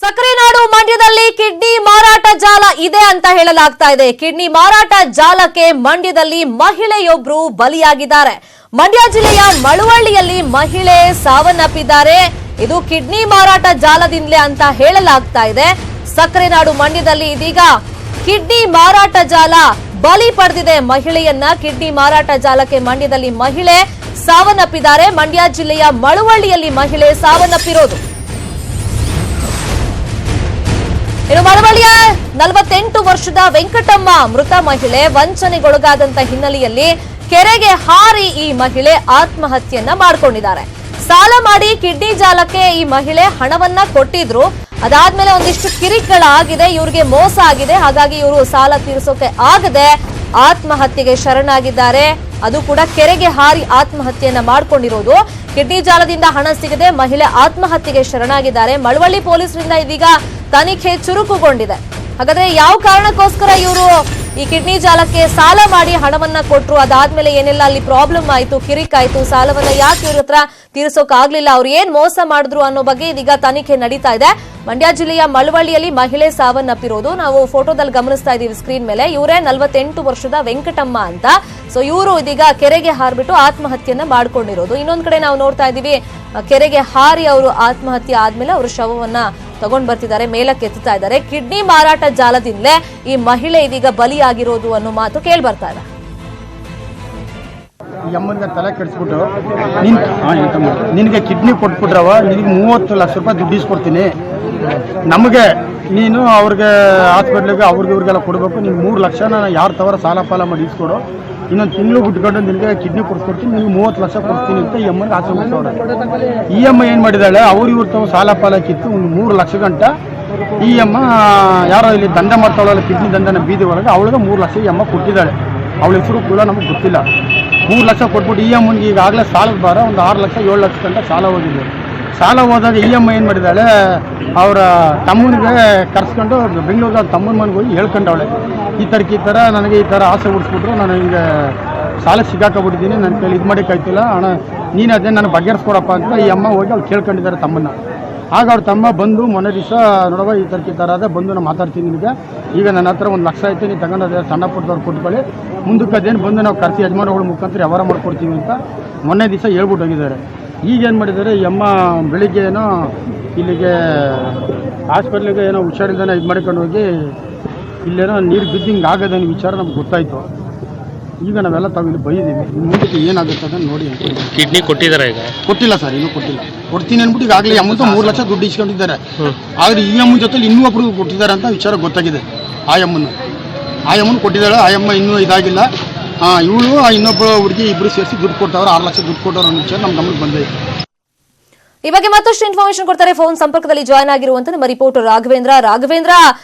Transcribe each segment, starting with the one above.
ಸಕ್ಕರೆ ನಾಡು ಮಂಡ್ಯದಲ್ಲಿ ಕಿಡ್ನಿ ಮಾರಾಟ ಜಾಲ ಇದೆ ಅಂತ ಹೇಳಲಾಗ್ತಾ ಇದೆ. ಕಿಡ್ನಿ ಮಾರಾಟ ಜಾಲಕ್ಕೆ ಮಂಡ್ಯದಲ್ಲಿ ಮಹಿಳೆಯೊಬ್ಬರು ಬಲಿಯಾಗಿದ್ದಾರೆ. ಮಂಡ್ಯ ಜಿಲ್ಲೆಯ ಮಳವಳ್ಳಿಯಲ್ಲಿ ಮಹಿಳೆ ಸಾವನ್ನಪ್ಪಿದ್ದಾರೆ. ಇದು ಕಿಡ್ನಿ ಮಾರಾಟ ಜಾಲದಿಂದಲೇ ಅಂತ ಹೇಳಲಾಗ್ತಾ ಇದೆ. ಸಕ್ಕರೆ ನಾಡು ಮಂಡ್ಯದಲ್ಲಿ ಇದೀಗ ಕಿಡ್ನಿ ಮಾರಾಟ ಜಾಲ ಬಲಿ ಪಡೆದಿದೆ ಮಹಿಳೆಯನ್ನ. ಕಿಡ್ನಿ ಮಾರಾಟ ಜಾಲಕ್ಕೆ ಮಂಡ್ಯದಲ್ಲಿ ಮಹಿಳೆ ಸಾವನ್ನಪ್ಪಿದ್ದಾರೆ. ಮಂಡ್ಯ ಜಿಲ್ಲೆಯ ಮಳವಳ್ಳಿಯಲ್ಲಿ ಮಹಿಳೆ ಸಾವನ್ನಪ್ಪಿರೋದು. ಇನ್ನು ಮಳವಳ್ಳಿಯ 48 ವರ್ಷದ ವೆಂಕಟಮ್ಮ ಮೃತ ಮಹಿಳೆ ವಂಚನೆಗೊಳಗಾದಂತ ಹಿನ್ನೆಲೆಯಲ್ಲಿ ಕೆರೆಗೆ ಹಾರಿ ಈ ಮಹಿಳೆ ಆತ್ಮಹತ್ಯೆಯನ್ನ ಮಾಡಿಕೊಂಡಿದ್ದಾರೆ. ಸಾಲ ಮಾಡಿ ಕಿಡ್ನಿ ಜಾಲಕ್ಕೆ ಈ ಮಹಿಳೆ ಹಣವನ್ನ ಕೊಟ್ಟಿದ್ರು. ಅದಾದ್ಮೇಲೆ ಒಂದಿಷ್ಟು ಕಿರಿಕಗಳಾಗಿದೆ, ಇವ್ರಿಗೆ ಮೋಸ ಆಗಿದೆ. ಹಾಗಾಗಿ ಇವರು ಸಾಲ ತೀರಿಸೋಕೆ ಆಗದೆ ಆತ್ಮಹತ್ಯೆಗೆ ಶರಣಾಗಿದ್ದಾರೆ. ಅದು ಕೂಡ ಕೆರೆಗೆ ಹಾರಿ ಆತ್ಮಹತ್ಯೆಯನ್ನ ಮಾಡಿಕೊಂಡಿರೋದು. ಕಿಡ್ನಿ ಜಾಲದಿಂದ ಹಣ ಸಿಗದೆ ಮಹಿಳೆ ಆತ್ಮಹತ್ಯೆಗೆ ಶರಣಾಗಿದ್ದಾರೆ. ಮಳವಳ್ಳಿ ಪೊಲೀಸರಿಂದ ಇದೀಗ ತನಿಖೆ ಚುರುಕುಗೊಂಡಿದೆ. ಹಾಗಾದ್ರೆ ಯಾವ ಕಾರಣಕ್ಕೋಸ್ಕರ ಇವರು ಈ ಕಿಡ್ನಿ ಜಾಲಕ್ಕೆ ಸಾಲ ಮಾಡಿ ಹಣವನ್ನ ಕೊಟ್ರು, ಅದಾದ್ಮೇಲೆ ಏನೆಲ್ಲ ಅಲ್ಲಿ ಪ್ರಾಬ್ಲಮ್ ಆಯ್ತು, ಕಿರಿಕಾಯ್ತು, ಸಾಲವನ್ನ ಯಾಕೆ ಇವ್ರ ಹತ್ರ ತೀರಿಸೋಕ್ ಆಗ್ಲಿಲ್ಲ, ಅವ್ರು ಏನ್ ಮೋಸ ಮಾಡಿದ್ರು ಅನ್ನೋ ಬಗ್ಗೆ ಇದೀಗ ತನಿಖೆ ನಡೀತಾ ಇದೆ. ಮಂಡ್ಯ ಜಿಲ್ಲೆಯ ಮಳವಳ್ಳಿಯಲ್ಲಿ ಮಹಿಳೆ ಸಾವನ್ನಪ್ಪಿರೋದು ನಾವು ಫೋಟೋದಲ್ಲಿ ಗಮನಿಸ್ತಾ ಇದೀವಿ ಸ್ಕ್ರೀನ್ ಮೇಲೆ. ಇವರೇ 48 ವರ್ಷದ ವೆಂಕಟಮ್ಮ ಅಂತ. ಸೊ ಇವರು ಇದೀಗ ಕೆರೆಗೆ ಹಾರ್ಬಿಟ್ಟು ಆತ್ಮಹತ್ಯೆಯನ್ನ ಮಾಡ್ಕೊಂಡಿರೋದು. ಇನ್ನೊಂದ್ ಕಡೆ ನಾವು ನೋಡ್ತಾ ಇದೀವಿ, ಕೆರೆಗೆ ಹಾರಿ ಅವರು ಆತ್ಮಹತ್ಯೆ ಆದ್ಮೇಲೆ ಅವರು ಶವವನ್ನ ತಗೊಂಡ್ ಬರ್ತಿದ್ದಾರೆ, ಮೇಲಕ್ಕೆ ಎತ್ತುತ್ತಾ ಇದ್ದಾರೆ. ಕಿಡ್ನಿ ಮಾರಾಟ ಜಾಲದಿಂದಲೇ ಈ ಮಹಿಳೆ ಇದೀಗ ಬಲಿಯಾಗಿರೋದು ಅನ್ನೋ ಮಾತು ಕೇಳಿ ಬರ್ತಾ ಇದೆ. ಯಮ್ಮನಿಗೆ ತಲೆ ಕೆಡಿಸ್ಬಿಟ್ಟು ನಿನಗೆ ಕಿಡ್ನಿ ಕೊಟ್ಬಿಟ್ರವ, ನಿನಗೆ 30 ಲಕ್ಷ ರೂಪಾಯಿ ದುಡ್ಡು ಇಸ್ಕೊಡ್ತೀನಿ, ನಮಗೆ ನೀನು ಅವ್ರಿಗೆ ಹಾಸ್ಪಿಟ್ಲಿಗೆ ಇವ್ರಿಗೆಲ್ಲ ಕೊಡಬೇಕು, ನೀನು 3 ಲಕ್ಷ ನಾನು ಯಾರ ತವರ ಸಾಲ ಪಾಲ ಮಾಡಿ ಇಸ್ಕೊಡು, ಇನ್ನೊಂದು ತಿಂಗಳು ಬಿಟ್ಕೊಂಡು ನಿನಗೆ ಕಿಡ್ನಿ ಕೊಡ್ಸ್ಕೊಡ್ತೀನಿ, ನೀವು 30 ಲಕ್ಷ ಕೊಡ್ತೀನಿ ಅಂತ ಈ ಅಮ್ಮನಿಗೆ ಆಸೆ ಮಾಡ್ತವ್ರೆ. ಈ ಅಮ್ಮ ಏನು ಮಾಡಿದಾಳೆ, ಇವ್ರ ತಾವು ಸಾಲ ಪಾಲ ಕಿತ್ತು ಒಂದು 3 ಲಕ್ಷ ಗಂಟ ಈ ಅಮ್ಮ ಯಾರೋ ಇಲ್ಲಿ ದಂಧೆ ಮಾಡ್ತಾವಳಲ್ಲ, ಕಿಡ್ನಿ ದಂಧೆನ ಬೀದಿ ಒಳಗೆ, ಅವಳಿಗೆ 3 ಲಕ್ಷ ಈ ಅಮ್ಮ ಕೊಟ್ಟಿದ್ದಾಳೆ. ಅವಳ ಹೆಸರು ಕೂಡ ನಮಗೆ ಗೊತ್ತಿಲ್ಲ. 3 ಲಕ್ಷ ಕೊಟ್ಬಿಟ್ಟು ಈ ಅಮ್ಮನಿಗೆ ಈಗಾಗಲೇ ಸಾಲದ ಭಾರ ಒಂದು 6 ಲಕ್ಷ 7 ಲಕ್ಷ ಗಂಟ ಸಾಲ ಹೋಗಿದೆ. ಸಾಲ ಹೋದಾಗ ಈ ಅಮ್ಮ ಏನು ಮಾಡಿದ್ದಾಳೆ, ಅವರ ತಮ್ಮನಿಗೆ ಕರ್ಸ್ಕೊಂಡು ಬೆಂಗಳೂರಿಗೆ ಅವ್ರ ತಮ್ಮನ ಮನೆಗೆ ಹೋಗಿ ಹೇಳ್ಕೊಂಡವಳೆ, ಈ ಥರ ನನಗೆ ಈ ಥರ ಆಸೆ ಉಡಿಸ್ಬಿಟ್ರು, ನಾನು ಹಿಂಗೆ ಸಾಲ ಸಿಗಾಕೊಬಿಟ್ಟಿದ್ದೀನಿ, ನನ್ನ ಕೈಲಿ ಇದು ಮಾಡೋಕ್ಕಾಯ್ತಿಲ್ಲ, ಹಣ ನೀನು ಅದೇ ನಾನು ಬಗೆಹರಿಸ್ಕೊಡಪ್ಪ ಅಂತ ಈ ಅಮ್ಮ ಹೋಗಿ ಅವ್ರು ಕೇಳ್ಕೊಂಡಿದ್ದಾರೆ ತಮ್ಮನ್ನ. ಆಗ ಅವ್ರ ತಮ್ಮ ಬಂದು ಮೊನ್ನೆ ದಿವಸ ನೋಡವ ಈ ಥರ ಅದೇ ಬಂದು ನಾನು ಮಾತಾಡ್ತೀನಿ, ನಿನಗೆ ಈಗ ನನ್ನ ಹತ್ರ 1 ಲಕ್ಷ ಐತೆ, ನೀವು ತಗೊಂಡು ಅದೇ ಸಣ್ಣ ಪುಟ್ಟದವ್ರು ಕೊಟ್ಕೊಳ್ಳಿ, ಮುಂದಕ್ಕೆ ಅದೇನು ಬಂದು ನಾವು ಕರ್ಸಿ ಯಜಮಾನಗಳ ಮುಖಾಂತರ ವ್ಯವಹಾರ ಮಾಡ್ಕೊಡ್ತೀವಿ ಅಂತ ಮೊನ್ನೆ ದಿವಸ ಹೇಳ್ಬಿಟ್ಟು ಹೋಗಿದ್ದಾರೆ. ಈಗೇನು ಮಾಡಿದ್ದಾರೆ, ಈ ಅಮ್ಮ ಬೆಳಿಗ್ಗೆ ಏನೋ ಇಲ್ಲಿಗೆ ಹಾಸ್ಪಿಟ್ಲಿಗೆ ಏನೋ ಹುಷಾರಿಲ್ದಾನೆ ಇದು ಮಾಡ್ಕೊಂಡು ಹೋಗಿ ಇಲ್ಲೇನೋ ನೀರು ಬಿದ್ದಿಂಗೆ ಆಗೋದೇನು ವಿಚಾರ ನಮ್ಗೆ ಗೊತ್ತಾಯಿತು. ಈಗ ನಾವೆಲ್ಲ ತಾವು ಇಲ್ಲಿ ಬೈದೀವಿ, ಮುಂದಕ್ಕೆ ಏನಾಗುತ್ತೆ ಅದನ್ನು ನೋಡಿ ಅಂತ. ಕಿಡ್ನಿ ಕೊಟ್ಟಿದ್ದಾರೆ ಈಗ? ಕೊಟ್ಟಿಲ್ಲ ಸರ್, ಇನ್ನೂ ಕೊಟ್ಟಿಲ್ಲ. ಕೊಡ್ತೀನಿ ಅಂದ್ಬಿಟ್ಟು ಈಗಾಗಲೇ ಅಮ್ಮಂತ 3 ಲಕ್ಷ ದುಡ್ಡು ಇಸ್ಕೊಂಡಿದ್ದಾರೆ. ಆದರೆ ಈ ಅಮ್ಮನ ಜೊತೆಲಿ ಇನ್ನೂ ಒಬ್ರು ಕೊಟ್ಟಿದ್ದಾರೆ ಅಂತ ವಿಚಾರ ಗೊತ್ತಾಗಿದೆ. ಆ ಅಮ್ಮನ ಕೊಟ್ಟಿದ್ದಾಳೆ. ಆ ಅಮ್ಮ ಇನ್ನೂ ಇದಾಗಿಲ್ಲ. ಇವಳು ಇನ್ನೊಬ್ಬ ಹುಡುಗಿ ಇಬ್ಬರು ಸೇರಿಸಿ ದುಡ್ಡು ಕೊಟ್ಟವ್ರು, 6 ಲಕ್ಷ ದುಡ್ಡು ಕೊಟ್ಟವ್ರು ಅನ್ನೋ ವಿಚಾರ ನಮ್ಮ ಗಮನಕ್ಕೆ ಬಂದಿದೆ. ಈ ಬಗ್ಗೆ ಮತ್ತಷ್ಟು ಇನ್ಫಾರ್ಮೇಶನ್ ಕೊಡ್ತಾರೆ ಫೋನ್ ಸಂಪರ್ಕದಲ್ಲಿ ಜಾಯ್ನ್ ಆಗಿರುವಂತ ನಮ್ಮ ರಿಪೋರ್ಟರ್ ರಾಘವೇಂದ್ರ.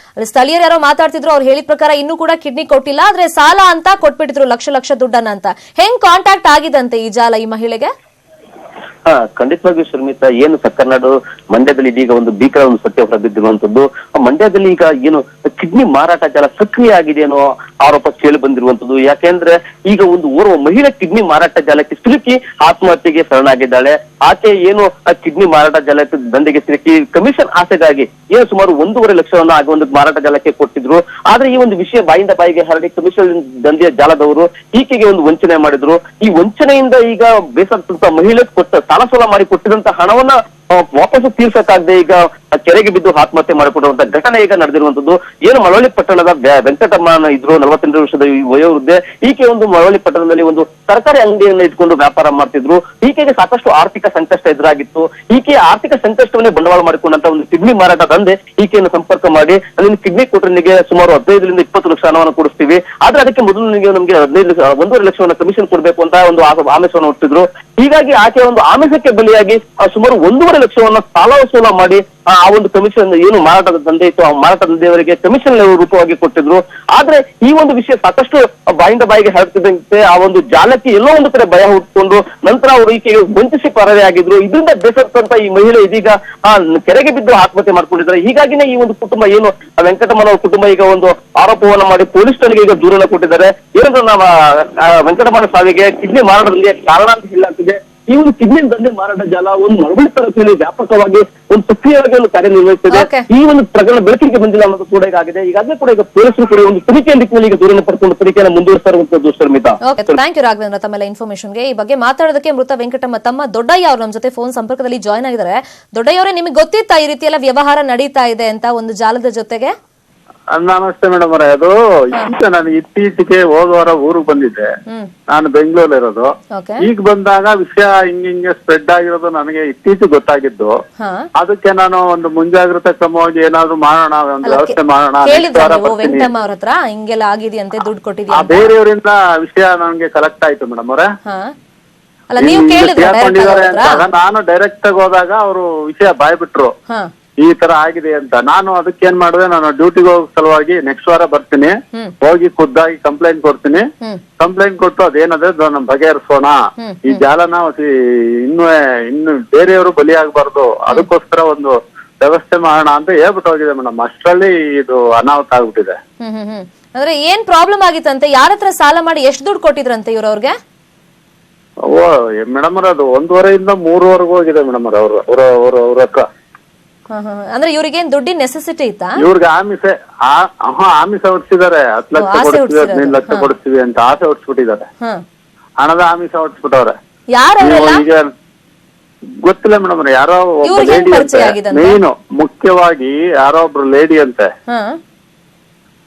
ಸ್ಥಳೀಯರು ಯಾರೋ ಮಾತಾಡ್ತಿದ್ರು, ಅವ್ರು ಹೇಳಿದ ಪ್ರಕಾರ ಇನ್ನೂ ಕೂಡ ಕಿಡ್ನಿ ಕೊಟ್ಟಿಲ್ಲ, ಆದ್ರೆ ಸಾಲ ಅಂತ ಕೊಟ್ಬಿಟ್ಟಿದ್ರು ಲಕ್ಷ ದುಡ್ಡನ್ನ ಅಂತ. ಹೆಂಗ್ ಕಾಂಟ್ಯಾಕ್ಟ್ ಆಗಿದಂತೆ ಈ ಜಾಲ ಈ ಮಹಿಳೆಗೆ? ಖಂಡಿತವಾಗಿಯೂ ಶರ್ಮಿತಾ, ಏನು ಸಕ್ಕರ್ನಾಡು ಮಂಡ್ಯದಲ್ಲಿ ಇದೀಗ ಒಂದು ಭೀಕರ ಒಂದು ಸತ್ಯ ಹೊರಬಿದ್ದಿರುವಂತದ್ದು. ಮಂಡ್ಯದಲ್ಲಿ ಈಗ ಏನು ಕಿಡ್ನಿ ಮಾರಾಟ ಜಾಲ ಸಕ್ರಿಯ ಆಗಿದೆ ಅನ್ನೋ ಆರೋಪ ಕೇಳಿ ಬಂದಿರುವಂತದ್ದು. ಯಾಕೆಂದ್ರೆ ಈಗ ಒಂದು ಓರ್ವ ಮಹಿಳೆ ಕಿಡ್ನಿ ಮಾರಾಟ ಜಾಲಕ್ಕೆ ಸಿಲುಕಿ ಆತ್ಮಹತ್ಯೆಗೆ ಶರಣಾಗಿದ್ದಾಳೆ. ಆಕೆ ಏನು ಕಿಡ್ನಿ ಮಾರಾಟ ಜಾಲಕ್ಕೆ ದಂಧೆಗೆ ಸಿಲುಕಿ ಕಮಿಷನ್ ಆಸೆಗಾಗಿ ಏನು ಸುಮಾರು 1.5 ಲಕ್ಷವನ್ನ ಆಗ ಒಂದು ಮಾರಾಟ ಜಾಲಕ್ಕೆ ಕೊಟ್ಟಿದ್ರು. ಆದ್ರೆ ಈ ಒಂದು ವಿಷಯ ಬಾಯಿಂದ ಬಾಯಿಗೆ ಹರಡಿ ಕಮಿಷನ್ ದಂಧೆಯ ಜಾಲದವರು ಈಕೆಗೆ ಒಂದು ವಂಚನೆ ಮಾಡಿದ್ರು. ಈ ವಂಚನೆಯಿಂದ ಈಗ ಬೇಸರ ಮಹಿಳೆ ಕೊಟ್ಟ ಸಾಲ ಸೋಲ ಮಾಡಿ ಕೊಟ್ಟಿದಂತ ಹಣವನ್ನ ವಾಪಸ್ ತೀರ್ಸಕ್ಕಾಗದೆ ಈಗ ಕೆರೆಗೆ ಬಿದ್ದು ಆತ್ಮಹತ್ಯೆ ಮಾಡಿಕೊಡುವಂತ ಘಟನೆ ಈಗ ನಡೆದಿರುವಂತದ್ದು. ಏನು ಮಳವಳ್ಳಿ ಪಟ್ಟಣದ ವೆಂಕಟಮ್ಮ ಇದ್ರು, 48 ವರ್ಷದ ವಯೋವೃದ್ಧೆ. ಈಕೆ ಒಂದು ಮಳವಳ್ಳಿ ಪಟ್ಟಣದಲ್ಲಿ ಒಂದು ತರಕಾರಿ ಅಂಗಡಿಯನ್ನ ಇಟ್ಕೊಂಡು ವ್ಯಾಪಾರ ಮಾಡ್ತಿದ್ರು. ಈಕೆಗೆ ಸಾಕಷ್ಟು ಆರ್ಥಿಕ ಸಂಕಷ್ಟ ಎದುರಾಗಿತ್ತು. ಈಕೆ ಆರ್ಥಿಕ ಸಂಕಷ್ಟವನ್ನೇ ಬಂಡವಾಳ ಮಾಡಿಕೊಂಡಂತ ಒಂದು ಕಿಡ್ನಿ ಮಾರಾಟ ದಂಧೆ ಈಕೆಯನ್ನು ಸಂಪರ್ಕ ಮಾಡಿ ಅದನ್ನು ಕಿಡ್ನಿ ಕೊಟ್ಟರೆ ನಿಮಗೆ ಸುಮಾರು 15 ರಿಂದ 20 ಲಕ್ಷ ಹಣವನ್ನು ಕೊಡಿಸ್ತೀವಿ, ಆದ್ರೆ ಅದಕ್ಕೆ ಮೊದಲು ನಮಗೆ 1.5 ಲಕ್ಷವನ್ನ ಕಮಿಷನ್ ಕೊಡ್ಬೇಕು ಅಂತ ಒಂದು ಆಮಿಷವನ್ನು ಹುಟ್ಟಿದ್ರು. ಹೀಗಾಗಿ ಆಕೆ ಒಂದು ಆಮಿಷಕ್ಕೆ ಬಲಿಯಾಗಿ ಸುಮಾರು 1.5 ಲಕ್ಷವನ್ನ ಸಾಲ ವಸೂಲ ಮಾಡಿ ಆ ಒಂದು ಕಮಿಷನ್ ಏನು ಮಾರಾಟದ ದಂಧೆ ಇತ್ತು, ಆ ಮಾರಾಟ ದಂಧೆಯವರಿಗೆ ಕಮಿಷನ್ ರೂಪವಾಗಿ ಕೊಟ್ಟಿದ್ರು. ಆದ್ರೆ ಈ ಒಂದು ವಿಷಯ ಸಾಕಷ್ಟು ಬಾಯಿಂದ ಬಾಯಿಗೆ ಹರಡ್ತಿದ್ದಂತೆ ಆ ಒಂದು ಜಾಲಕ್ಕೆ ಎಲ್ಲೋ ಒಂದು ಕಡೆ ಭಯ ಹುಟ್ಟುಕೊಂಡು ನಂತರ ಅವರು ಈಕೆಗೆ ವಂಚಿಸಿ ಪರಾರಿಯಾಗಿದ್ರು. ಇದರಿಂದ ಬೇಸತ್ತಂತ ಈ ಮಹಿಳೆ ಇದೀಗ ಕೆರೆಗೆ ಬಿದ್ದು ಆತ್ಮಹತ್ಯೆ ಮಾಡ್ಕೊಂಡಿದ್ದಾರೆ. ಹೀಗಾಗಿನೇ ಈ ಒಂದು ಕುಟುಂಬ ಏನು ವೆಂಕಟಮ್ಮನ ಕುಟುಂಬ ಈಗ ಒಂದು ಆರೋಪವನ್ನ ಮಾಡಿ ಪೊಲೀಸ್ ಠಾಣೆಗೆ ಈಗ ದೂರನ್ನ ಕೊಟ್ಟಿದ್ದಾರೆ. ಏನಂದ್ರೆ ನಾವು ವೆಂಕಟಮ್ಮನ ಸಾವಿಗೆ ಕಿಡ್ನಿ ಮಾರಾಟದಲ್ಲಿ ಕಾರಣ ಅಂತ ಹೇಳಲಾಗ್ತಿದೆ. ಈ ಒಂದು ಕಿಡ್ನಿ ದಂಧೆ ಮಾರಾಟ ಜಾಲ ಒಂದು ಮಳವಳ್ಳಿ ತಾಲೂಕಿನಲ್ಲಿ ವ್ಯಾಪಕವಾಗಿ ಒಂದು ಸಕ್ರಿಯವಾಗಿ ಒಂದು ಕಾರ್ಯನಿರ್ವಹಿಸುತ್ತಿದೆ. Okay. ಈ ಒಂದು ಪ್ರಕರಣ ಬೆಳಕಿಗೆ ಬಂದಿಲ್ಲ ಅನ್ನೋದು ಕೂಡ ಈಗ ಆಗಿದೆ. ಈಗಾಗಲೇ ಕೂಡ ಈಗ ಪೊಲೀಸರು ಕೂಡ ಒಂದು ತನಿಖೆಯ ನಿಟ್ಟಿನಲ್ಲಿ ಈಗ ದೂರನ್ನು ಪಡ್ಕೊಂಡು ತನಿಖೆಯನ್ನು ಮುಂದುವರಿಸ್ತಾ ಇರುವಂತದ್ದು Sharmita. Okay, thank you Raghavendra ತಮ್ಮೆಲ್ಲ ಇನ್ಫಾರ್ಮೇಶನ್ಗೆ. ಈ ಬಗ್ಗೆ ಮಾತಾಡೋದಕ್ಕೆ ಮೃತ ವೆಂಕಟಮ್ಮ ತಮ್ಮ ದೊಡ್ಡಯ್ಯ ಅವರು ನಮ್ಮ ಜೊತೆ ಫೋನ್ ಸಂಪರ್ಕದಲ್ಲಿ ಜಾಯ್ನ್ ಆಗಿದ್ದಾರೆ. ದೊಡ್ಡಯ್ಯ ಅವರೇ, ನಿಮಗೆ ಗೊತ್ತಿತ್ತಾ ಈ ರೀತಿ ಎಲ್ಲ ವ್ಯವಹಾರ ನಡೀತಾ ಇದೆ ಅಂತ ಒಂದು ಜಾಲದ ಜೊತೆಗೆ? ನಮಸ್ತೆ ಮೇಡಮ್ ಅವರೇ. ಅದು ಈಗ ನಾನು ಇತ್ತೀಚೆಗೆ ಹೋದ ವಾರ ಊರಿಗೆ ಬಂದಿದ್ದೆ. ನಾನು ಬೆಂಗಳೂರಲ್ಲಿ ಇರೋದು. ಓಕೆ, ಈಗ ಬಂದಾಗ ವಿಷಯ ಹಿಂಗೆ ಸ್ಪ್ರೆಡ್ ಆಗಿರೋದು ನನಗೆ ಇತ್ತೀಚೆಗೆ ಗೊತ್ತಾಗಿದ್ದು. ಅದಕ್ಕೆ ನಾನು ಒಂದು ಮುಂಜಾಗ್ರತಾ ಕ್ರಮವಾಗಿ ಏನಾದ್ರು ಮಾಡೋಣ, ಒಂದು ವ್ಯವಸ್ಥೆ ಮಾಡೋಣ. ಕೇಳಿದ್ರ ನೀವು ವೆಂಕಟಮ್ಮ ಅವ್ರ ಹತ್ರ ಹಿಂಗೆಲ್ಲ ಆಗಿದೆಯಂತೆ, ದುಡ್ಡು ಕೊಟ್ಟಿದ್ಯಾ? ಬೇರೆಯವರಿಂದ ವಿಷಯ ನನಗೆ ಕಲೆಕ್ಟ್ ಆಯ್ತು ಮೇಡಮ್ ಅವರೇ. ಅಲ್ಲ, ನೀವು ಕೇಳಿದ್ರ? ನಾನು ಡೈರೆಕ್ಟ್ ಆಗಿ ಹೋದಾಗ ಅವರು ವಿಷಯ ಬಾಯ್ಬಿಟ್ರು, ಈ ತರ ಆಗಿದೆ ಅಂತ. ನಾನು ಅದಕ್ಕೆ ಏನ್ ಮಾಡಿದೆ, ನಾನು ಡ್ಯೂಟಿಗೆ ಹೋಗೋ ಸಲುವಾಗಿ ನೆಕ್ಸ್ಟ್ ವಾರ ಬರ್ತೀನಿ, ಹೋಗಿ ಖುದ್ದಾಗಿ ಕಂಪ್ಲೇಂಟ್ ಕೊಡ್ತೀನಿ. ಕಂಪ್ಲೇಂಟ್ ಕೊಟ್ಟು ಅದೇನದೆ ನಮ್ಮ ಬಗೆಹರಿಸೋಣ, ಈ ಜಾಲನ ಇನ್ನು ಬೇರೆಯವರು ಬಲಿಯಾಗಬಾರ್ದು, ಅದಕ್ಕೋಸ್ಕರ ಒಂದು ವ್ಯವಸ್ಥೆ ಮಾಡೋಣ ಅಂತ ಹೇಳ್ಬಿಟ್ಟು ಹೋಗಿದೆ ಮೇಡಮ್. ಅಷ್ಟರಲ್ಲಿ ಇದು ಅನಾಹುತ ಆಗ್ಬಿಟ್ಟಿದೆ. ಅಂದ್ರೆ ಏನ್ ಪ್ರಾಬ್ಲಮ್ ಆಗಿತ್ತಂತೆ? ಯಾರ ಹತ್ರ ಸಾಲ ಮಾಡಿ ಎಷ್ಟು ದುಡ್ಡು ಕೊಟ್ಟಿದ್ರಂತೆ ಇವ್ರವ್ರಿಗೆ? ಓ ಮೇಡಮ್ ಅವ್ರ, ಅದು 1.5 ಇಂದ 3 ಹೋಗಿದೆ ಮೇಡಮ್ ಅವ್ರ ಹತ್ರ. ಅಂದ್ರೆ ಇವ್ರಿಗೇನ್ ದುಡ್ಡಿನ ನೆಸೆಸಿಟಿ ಇತ್ತಾ? ಇವ್ರಿಗೆ ಆಮಿಷ ಹೊಡ್ಸಿದ್ದಾರೆ. 10 ಲಕ್ಷ ಕೊಡ್ತೀವಿ, 15 ಲಕ್ಷ ಕೊಡ್ತೀವಿ ಅಂತ ಆಸೆ ಹೊಡ್ಸ್ಬಿಟ್ಟಿದ್ದಾರೆ. ಹಣದ ಆಮಿಷ ಹೊಡ್ಸ್ಬಿಟ್ಟವ್ರೆ. ಈಗ ಗೊತ್ತಿಲ್ಲ ಮೇಡಮ್ ಅವ್ರೆ, ಯಾರೋ ಒಬ್ಬ ಲೇಡಿ ಅಂತೆ, ಮೇನ್ ಮುಖ್ಯವಾಗಿ ಯಾರೋ ಒಬ್ರು ಲೇಡಿ ಅಂತೆ.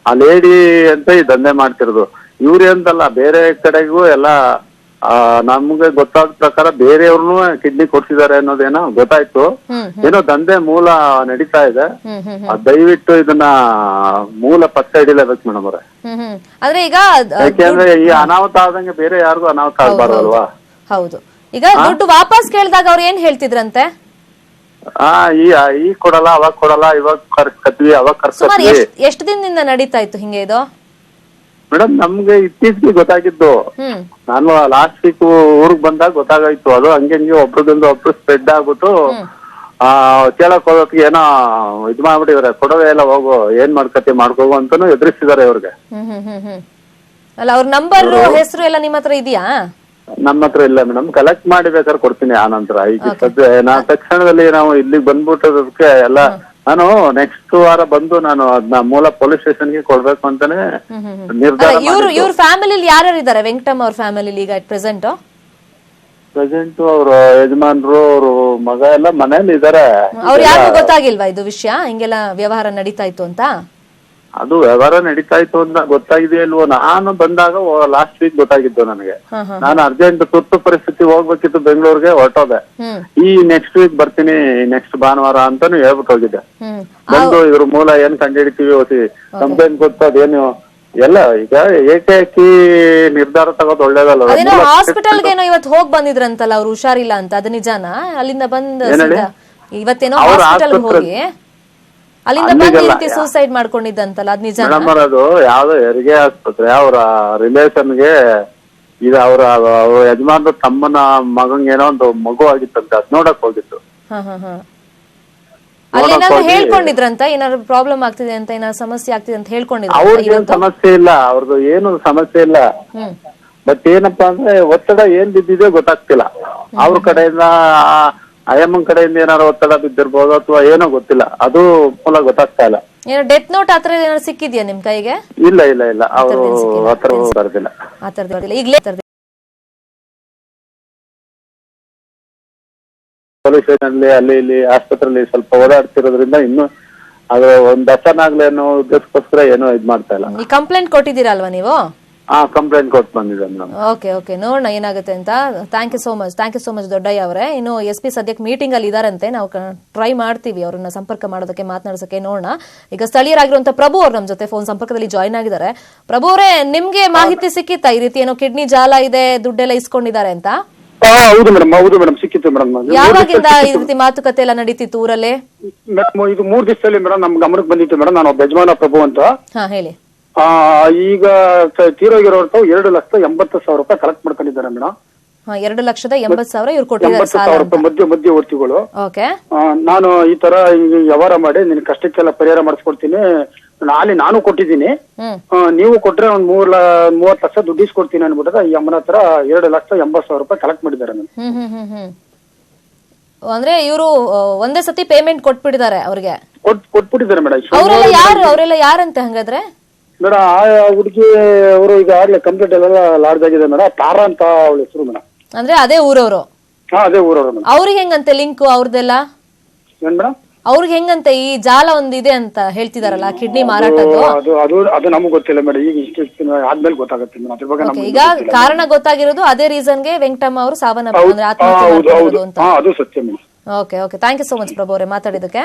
ಆ ಲೇಡಿ ಅಂತ ಈ ದಂಧೆ ಮಾಡ್ತಿರೋದು. ಇವ್ರಿ ಅಂತಲ್ಲ, ಬೇರೆ ಕಡೆಗೂ ಎಲ್ಲ ನಮ್ಗೆ ಗೊತ್ತಾದ ಪ್ರಕಾರ ಬೇರೆಯವ್ರನ್ನು ಕಿಡ್ನಿ ಕೊಡ್ಸಿದ್ದಾರೆ ಅನ್ನೋದೇನೋ ಗೊತ್ತಾಯ್ತು. ಏನೋ ದಂಧೆ ಮೂಲ ನಡೀತಾ ಇದೆ. ದಯವಿಟ್ಟು ಇದನ್ನ ಮೂಲ ಪತ್ತೆ ಹಿಡಿಲೇಬೇಕು ಮೇಡಮ್ ಅವ್ರೆ. ಆದ್ರೆ ಈಗ ಯಾಕೆಂದ್ರೆ ಈ ಅನಾಹುತ ಆದಂಗೆ ಬೇರೆ ಯಾರಿಗೂ ಅನಾಹುತ ಆಗ್ಬಾರ್ದಲ್ವಾ? ಹೌದು. ಈಗ ದುಡ್ಡು ವಾಪಸ್ ಕೇಳಿದಾಗ ಅವ್ರು ಏನ್ ಹೇಳ್ತಿದ್ರಂತೆ? ಈ ಕೊಡಲ್ಲ, ಅವಾಗ ಕೊಡಲ್ಲ, ಇವಾಗ ಕರ್ಸ್ಕತ್ವಿ, ಅವಾಗ ಕರ್ಸ್ಕತ್ವಿ. ಎಷ್ಟು ದಿನದಿಂದ ನಡೀತಾ ಇತ್ತು ಹಿಂಗೆ ಇದು? ಮೇಡಮ್ ನಮ್ಗೆ ಇತ್ತೀಚೆಗೆ ಗೊತ್ತಾಗಿದ್ದು. ನಾನು ಲಾಸ್ಟ್ ವೀಕ್ ಊರಿಗೆ ಬಂದಾಗ ಗೊತ್ತಾಗಾಯ್ತು. ಅದು ಹಂಗೆ ಒಬ್ರದಿಂದ ಒಬ್ರು ಸ್ಪ್ರೆಡ್ ಆಗ್ಬಿಟ್ಟು ಕೇಳಕ್ ಹೋಗೋಕೆ ಏನೋ ಇದ್ ಮಾಡ್ಬಿಟ್ಟಿದಾರೆ. ಕೊಡೋದೇ ಎಲ್ಲ, ಹೋಗು, ಏನ್ ಮಾಡ್ಕತಿ ಮಾಡ್ಕೋಗು ಅಂತಾನು ಎದುರಿಸಿದಾರೆ ಇವ್ರಿಗೆ. ಅಲ್ಲ, ಅವ್ರ ನಂಬರ್ ಹೆಸರು ಎಲ್ಲ ನಿಮ್ಮ ಹತ್ರ ಇದೆಯಾ? ನಮ್ಮ ಹತ್ರ ಇಲ್ಲ ಮೇಡಮ್, ಕಲೆಕ್ಟ್ ಮಾಡಿ ಬೇಕಾದ್ರೆ ಕೊಡ್ತೀನಿ ಆ ನಂತರ. ಈಗ ಸದ್ಯ ತಕ್ಷಣದಲ್ಲಿ ನಾವು ಇಲ್ಲಿಗೆ ಬಂದ್ಬಿಟ್ಟೋದಕ್ಕೆ ಎಲ್ಲ ನಾನು ನೆಕ್ಸ್ಟ್ ವಾರ ಬಂದು ನಾನು ಅದನ್ನ ಮೂಲ ಪೊಲೀಸ್ ಸ್ಟೇಷನ್ಗೆ ಕೊಡ್ಬೇಕು ಅಂತಾನೆ ನಿರ್ಧಾರ. ಇವ್ರ ಫ್ಯಾಮಿಲಿ ಯಾರ್ಯಾರು ಇದಾರೆ ವೆಂಕಟಮ್ಮ ಅವ್ರ ಫ್ಯಾಮಿಲಿ ಈಗ ಪ್ರೆಸೆಂಟ್? ಅವ್ರ ಯಜಮಾನ್ರು, ಅವ್ರ ಮಗ ಎಲ್ಲ ಮನೇಲಿ ಇದಾರೆ. ಅವ್ರು ಯಾರಿಗೂ ಗೊತ್ತಾಗಿಲ್ವಾ ಇದು ವಿಷಯ, ಹಿಂಗೆಲ್ಲ ವ್ಯವಹಾರ ನಡೀತಾ ಇತ್ತು ಅಂತ? ಅದು ವ್ಯವಹಾರ ನಡೀತಾ ಇತ್ತು ಅಂತ ಗೊತ್ತಾಗಿದೆ ಇಲ್ವೋ? ನಾನು ಬಂದಾಗ ಲಾಸ್ಟ್ ವೀಕ್ ಗೊತ್ತಾಗಿದ್ದು ನನಗೆ. ನಾನು ಅರ್ಜೆಂಟ್ ತುರ್ತು ಪರಿಸ್ಥಿತಿ ಹೋಗ್ಬೇಕಿತ್ತು ಬೆಂಗಳೂರಿಗೆ, ಹೊರಟೋದೆ. ಈ ನೆಕ್ಸ್ಟ್ ವೀಕ್ ಬರ್ತೀನಿ, ನೆಕ್ಸ್ಟ್ ಭಾನುವಾರ ಅಂತಾನು ಹೇಳ್ಬಿಟ್ಟು ಹೋಗಿದ್ದೆ. ಬಂದು ಇವ್ರ ಮೂಲ ಏನ್ ಕಂಡುಹಿಡಿತೀವಿ, ಓದಿ ಕಂಪ್ಲೇಂಟ್ ಕೊಟ್ಟು ಅದೇನು ಎಲ್ಲ ಈಗ ಏಕಾಏಕಿ ನಿರ್ಧಾರ ತಗೋದು ಒಳ್ಳೇದಲ್ಲ. ಹಾಸ್ಪಿಟಲ್ಗೆ ಇವತ್ತು ಹೋಗಿ ಬಂದಿದ್ರಂತಲ್ಲ ಅವ್ರು, ಹುಷಾರಿಲ್ಲ ಅಂತ, ಅದು ನಿಜಾನ? ಅಲ್ಲಿಂದ ಬಂದ ಇವತ್ತೇನೋ ಹಾಸ್ಪಿಟಲ್ ಹೋಗಿ ಅಲ್ಲಿಂದ ಬಂದು ಸೂಸೈಡ್ ಮಾಡ್ಕೊಂಡಿದ್ದಂತಲ್ಲ, ಅದ್ ನಿಜ? ಅದು ಯಾವ್ದೋ ಹೆರಿಗೆ ಆಸ್ಪತ್ರೆ. ಅವರ ರಿಲೇಷನ್ಗೆ ಇದು ಅವ್ರ ಯಜಮಾನ್ರ ತಮ್ಮನ ಮಗಂಗೆ ಏನೋ ಒಂದು ಮಗು ಆಗಿತ್ತಂತೆ, ಅದ್ ನೋಡಕ್ ಹೋಗಿತ್ತು. ಅಲ್ಲೇನಾದ್ರು ಹೇಳ್ಕೊಂಡಿದ್ರಂತ, ಏನಾದ್ರು ಪ್ರಾಬ್ಲಮ್ ಆಗ್ತಿದೆ ಅಂತ, ಏನಾದ್ರು ಸಮಸ್ಯೆ ಆಗ್ತಿದೆ ಅಂತ ಹೇಳ್ಕೊಂಡಿದ್ರು? ಅವ್ರಿಗೇನ್ ಸಮಸ್ಯೆ ಇಲ್ಲ, ಅವ್ರದ್ದು ಏನು ಸಮಸ್ಯೆ ಇಲ್ಲ. ಬಟ್ ಏನಪ್ಪಾ ಅಂದ್ರೆ ಒತ್ತಡ ಏನ್ ಬಿದ್ದಿದೆ ಗೊತ್ತಾಗ್ತಿಲ್ಲ. ಅವ್ರ ಕಡೆಯಿಂದ ಅಯ್ಯಮ್ಮನ್ ಕಡೆಯಿಂದ ಏನಾರು ಒತ್ತಡ ಬಿದ್ದಿರ್ಬೋದು ಅಥವಾ ಏನೋ ಗೊತ್ತಿಲ್ಲ, ಅದು ಮೂಲ ಗೊತ್ತಾಗ್ತಾ ಇಲ್ಲ. ಡೆತ್ ನೋಟ್ ಆತರ ಏನಾದ್ರು ಸಿಕ್ಕಿದ್ಯಾ ನಿಮ್ ಕೈಗೆ? ಇಲ್ಲ ಇಲ್ಲ ಇಲ್ಲ, ಅವರು ಆತರ ಬರ್ದಿಲ್ಲ. ಈಗಲೇ ಪೊಲೀಸ್ ಸ್ಟೇಷನ್ ಅಲ್ಲಿ ಇಲ್ಲಿ ಆಸ್ಪತ್ರೆಯಲ್ಲಿ ಸ್ವಲ್ಪ ಓಡಾಡ್ತಿರೋದ್ರಿಂದ ಇನ್ನು ಅದು ಒಂದ್ ದರ್ಶನಾಗ್ಲಿ ಅನ್ನೋ ಉದ್ದೇಶಕ್ಕೋಸ್ಕರ ಏನೋ ಇದ್ ಮಾಡ್ತಾ ಇಲ್ಲ. ಈ ಕಂಪ್ಲೇಂಟ್ ಕೊಟ್ಟಿದ್ದೀರಾ ಅಲ್ವಾ ನೀವು? ಕಂಪ್ಲೇಂಟ್ ಕೊಟ್ಟು ಬಂದಿದೆ ಮೇಡಮ್. ಓಕೆ, ನೋಡೋಣ ಏನಾಗುತ್ತೆ ಅಂತ. Thank you so much Doddayya ಅವರೇ. ಇನ್ನು SP ಸದ್ಯಕ್ಕೆ ಮೀಟಿಂಗ್ ಅಲ್ಲಿ ಇದಾರಂತೆ, ನಾವು ಟ್ರೈ ಮಾಡ್ತೀವಿ ಅವ್ರನ್ನ ಸಂಪರ್ಕ ಮಾಡೋದಕ್ಕೆ, ಮಾತನಾಡೋದಕ್ಕೆ. ನೋಡೋಣ. ಈಗ ಸ್ಥಳೀಯರಾಗಿರುವಂತ ಪ್ರಭು ಅವ್ರು ನಮ್ಮ ಜೊತೆ ಫೋನ್ ಸಂಪರ್ಕದಲ್ಲಿ ಜಾಯ್ನ್ ಆಗಿದ್ದಾರೆ. ಪ್ರಭು ಅವರೇ, ನಿಮ್ಗೆ ಮಾಹಿತಿ ಸಿಕ್ಕಿತ್ತಾ ಈ ರೀತಿ ಏನೋ ಕಿಡ್ನಿ ಜಾಲ ಇದೆ, ದುಡ್ಡೆಲ್ಲ ಇಸ್ಕೊಂಡಿದ್ದಾರೆ ಅಂತ? ಹೌದು ಮೇಡಮ್, ಸಿಕ್ಕಿತ್ತು ಮೇಡಮ್. ಯಾವಾಗಿಂದ ಈ ರೀತಿ ಮಾತುಕತೆ ಎಲ್ಲ ನಡೀತಿತ್ತು ಊರಲ್ಲೇ? ಇದು 3 ದಿವಸದಲ್ಲಿ ಮೇಡಮ್ ನಮ್ ಗಮನಕ್ಕೆ ಬಂದಿತ್ತು ಮೇಡಮ್. ನಾನು ಯಜಮಾನ ಪ್ರಭು ಅಂತ. ಹೇಳಿ. ಈಗ ತೀರೋಗಿರೋರು 2,80,000 ರೂಪಾಯಿ ಕಲೆಕ್ಟ್ ಮಾಡ್ಕೊಂಡಿದ್ದಾರೆ ಮೇಡಮ್. 2,80,000 ಇವ್ರು ಕೊಟ್ಟಿದ್ದಾರೆ ಮಧ್ಯವರ್ತಿಗಳು. ನಾನು ಈ ತರ ವ್ಯವಹಾರ ಮಾಡಿ ನಿನ್ ಕಷ್ಟಕ್ಕೆಲ್ಲ ಪರಿಹಾರ ಮಾಡಿಸ್ಕೊಡ್ತೀನಿ, ನಾನು ಕೊಟ್ಟಿದ್ದೀನಿ. ನೀವು ಕೊಟ್ರೆ ಒಂದ್ 30 ಲಕ್ಷ ದುಡ್ಡು ಇಸ್ಕೊಡ್ತೀನಿ ಅನ್ಬಿಟ್ರೆ ಈ ಅಮ್ಮನ ಹತ್ರ 2,80,000 ರೂಪಾಯಿ ಕಲೆಕ್ಟ್ ಮಾಡಿದ್ದಾರೆ ನಾನು. ಅಂದ್ರೆ ಇವರು ಒಂದೇ ಸತಿ ಪೇಮೆಂಟ್ ಕೊಟ್ಬಿಟ್ಟಿದ್ದಾರೆ ಅವ್ರಿಗೆ. ಕೊಟ್ಬಿಟ್ಟಿದ್ದಾರೆ ಮೇಡಮ್. ಅವರೆಲ್ಲ ಯಾರಂತೆ ಹಂಗಾದ್ರೆ? ಮೇಡಮ್ ಆ ಹುಡುಗಿ ಅವರು ಈಗ ಆಗ್ಲೇ ಕಂಪ್ಲೀಟ್ ಎಲ್ಲ ಲಾಡ್ಜ್ ಆಗಿದೆ ಮೇಡಮ್. ತಾರಾ ಅಂತ ಅವಳ ಹೆಸರು ಮೇಡಮ್. ಅಂದ್ರೆ ಅದೇ ಊರವರು? ಅದೇ ಊರವರು ಮೇಡಮ್. ಅವ್ರಿಗೆ ಹೆಂಗಂತೆ ಲಿಂಕ್ ಅವ್ರದೆಲ್ಲ? ಏನ್ ಮೇಡಮ್? ಅವ್ರಿಗೆ ಹೆಂಗಂತೆ ಈ ಜಾಲ ಒಂದಿದೆ ಅಂತ ಹೇಳ್ತಿದಾರಲ್ಲ ಕಿಡ್ನಿ ಮಾರಾಟದ್ದು? ಅದು ನಮಗ್ ಗೊತ್ತಿಲ್ಲ ಮೇಡಮ್. ಈಗ ಇಷ್ಟು ಆದ್ಮೇಲೆ ಗೊತ್ತಾಗುತ್ತೆ ಮೇಡಮ್ ಅದ್ರ ಬಗ್ಗೆ. ಈಗ ಕಾರಣ ಗೊತ್ತಾಗಿರೋದು ಅದೇ ರೀಸನ್ಗೆ ವೆಂಕಟಮ್ಮ ಅವರು ಸಾವನ್ನಪ್ಪಿದ್ರು, ಆತ್ಮಹತ್ಯೆ ಮಾಡ್ಕೊಂಡಿರೋದು ಅಂತ. ಅದು ಸತ್ಯ madam. Okay thank you so much Prabhu ಅವರೇ ಮಾತಾಡಿದಕ್ಕೆ.